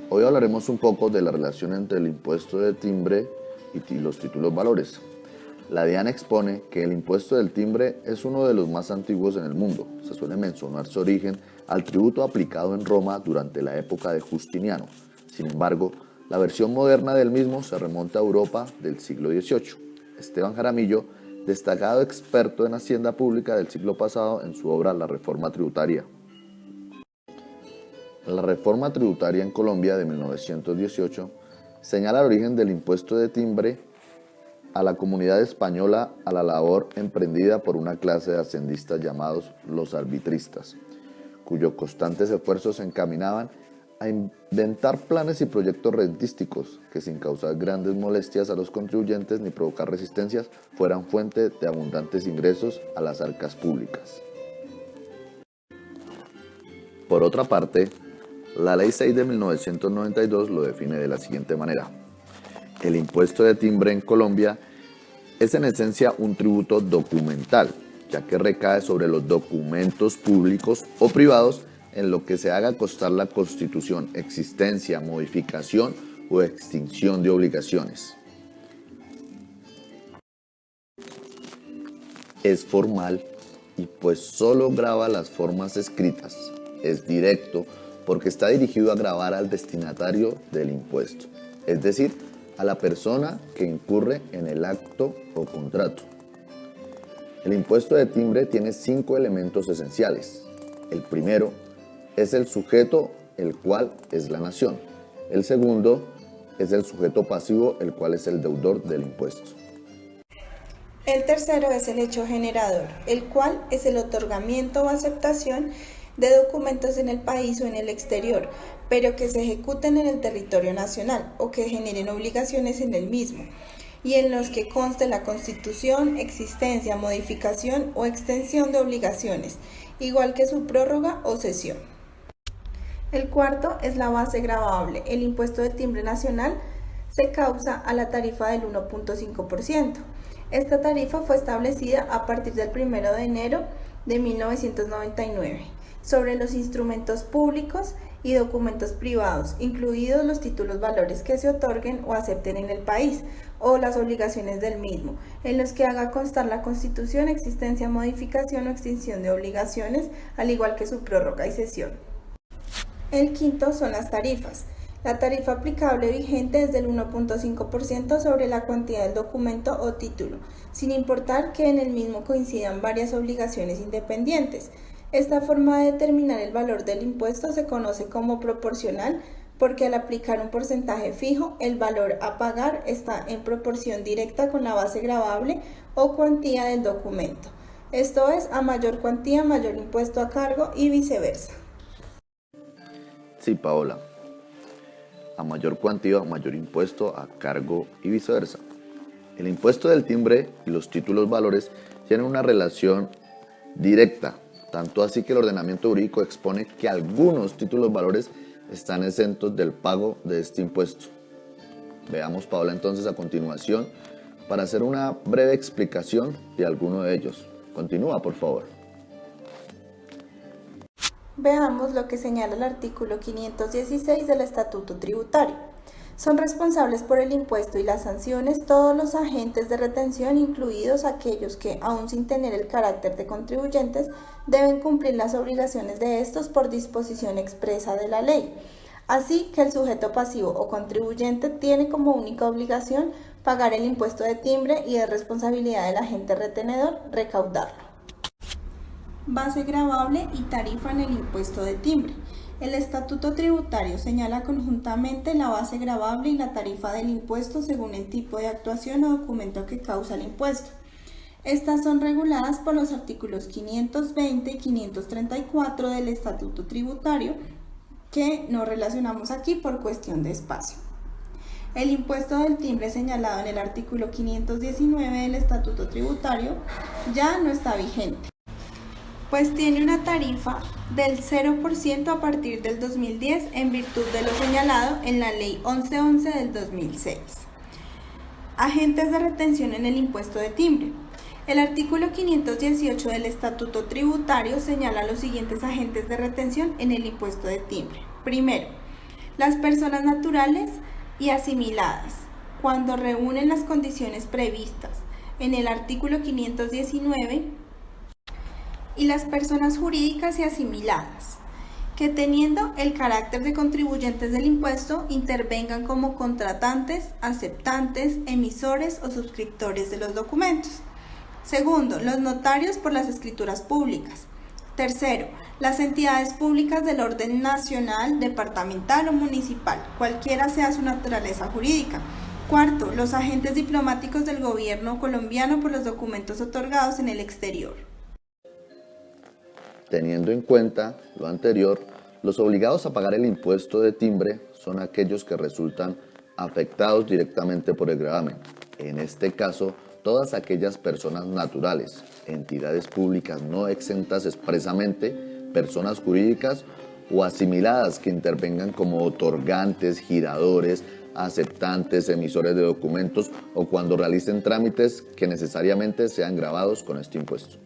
Hoy hablaremos un poco de la relación entre el impuesto de timbre y los títulos valores. La DIAN expone que el impuesto del timbre es uno de los más antiguos en el mundo. Se suele mencionar su origen al tributo aplicado en Roma durante la época de Justiniano. Sin embargo, la versión moderna del mismo se remonta a Europa del siglo XVIII. Esteban Jaramillo, destacado experto en hacienda pública del siglo pasado, en su obra La Reforma Tributaria. La reforma tributaria en Colombia de 1918 señala el origen del impuesto de timbre a la comunidad española a la labor emprendida por una clase de hacendistas llamados los arbitristas, cuyos constantes esfuerzos se encaminaban a inventar planes y proyectos rentísticos que, sin causar grandes molestias a los contribuyentes ni provocar resistencias, fueran fuente de abundantes ingresos a las arcas públicas. Por otra parte, la Ley 6 de 1992 lo define de la siguiente manera: el impuesto de timbre en Colombia es en esencia un tributo documental, ya que recae sobre los documentos públicos o privados en lo que se haga constar la constitución, existencia, modificación o extinción de obligaciones. Es formal y pues solo grava las formas escritas. Es directo porque está dirigido a gravar al destinatario del impuesto, es decir, a la persona que incurre en el acto o contrato. El impuesto de timbre tiene 5 elementos esenciales. El primero es el sujeto, el cual es la nación. El segundo es el sujeto pasivo, el cual es el deudor del impuesto. El tercero es el hecho generador, el cual es el otorgamiento o aceptación de documentos en el país o en el exterior, pero que se ejecuten en el territorio nacional o que generen obligaciones en el mismo, y en los que conste la constitución, existencia, modificación o extensión de obligaciones, igual que su prórroga o cesión. El cuarto es la base gravable. El impuesto de timbre nacional se causa a la tarifa del 1.5%. Esta tarifa fue establecida a partir del 1 de enero de 1999. Sobre los instrumentos públicos y documentos privados, incluidos los títulos valores que se otorguen o acepten en el país, o las obligaciones del mismo, en los que haga constar la constitución, existencia, modificación o extinción de obligaciones, al igual que su prórroga y cesión. El quinto son las tarifas. La tarifa aplicable vigente es del 1.5% sobre la cuantía del documento o título, sin importar que en el mismo coincidan varias obligaciones independientes. Esta forma de determinar el valor del impuesto se conoce como proporcional porque al aplicar un porcentaje fijo, el valor a pagar está en proporción directa con la base gravable o cuantía del documento. Esto es, a mayor cuantía, mayor impuesto a cargo y viceversa. Sí, Paola. A mayor cuantía, mayor impuesto a cargo y viceversa. El impuesto del timbre y los títulos valores tienen una relación directa, tanto así que el ordenamiento jurídico expone que algunos títulos valores están exentos del pago de este impuesto. Veamos, Paola, entonces a continuación para hacer una breve explicación de alguno de ellos. Continúa, por favor. Veamos lo que señala el artículo 516 del Estatuto Tributario. Son responsables por el impuesto y las sanciones todos los agentes de retención, incluidos aquellos que, aun sin tener el carácter de contribuyentes, deben cumplir las obligaciones de estos por disposición expresa de la ley. Así que el sujeto pasivo o contribuyente tiene como única obligación pagar el impuesto de timbre y es responsabilidad del agente retenedor recaudarlo. Base gravable y tarifa en el impuesto de timbre. El Estatuto Tributario señala conjuntamente la base gravable y la tarifa del impuesto según el tipo de actuación o documento que causa el impuesto. Estas son reguladas por los artículos 520 y 534 del Estatuto Tributario, que no relacionamos aquí por cuestión de espacio. El impuesto del timbre señalado en el artículo 519 del Estatuto Tributario ya no está vigente, pues tiene una tarifa del 0% a partir del 2010 en virtud de lo señalado en la Ley 1111 del 2006. Agentes de retención en el impuesto de timbre. El artículo 518 del Estatuto Tributario señala los siguientes agentes de retención en el impuesto de timbre. Primero, las personas naturales y asimiladas, cuando reúnen las condiciones previstas en el artículo 519, y las personas jurídicas y asimiladas, que teniendo el carácter de contribuyentes del impuesto, intervengan como contratantes, aceptantes, emisores o suscriptores de los documentos. Segundo, los notarios por las escrituras públicas. Tercero, las entidades públicas del orden nacional, departamental o municipal, cualquiera sea su naturaleza jurídica. Cuarto, los agentes diplomáticos del gobierno colombiano por los documentos otorgados en el exterior. Teniendo en cuenta lo anterior, los obligados a pagar el impuesto de timbre son aquellos que resultan afectados directamente por el gravamen. En este caso, todas aquellas personas naturales, entidades públicas no exentas expresamente, personas jurídicas o asimiladas que intervengan como otorgantes, giradores, aceptantes, emisores de documentos o cuando realicen trámites que necesariamente sean gravados con este impuesto.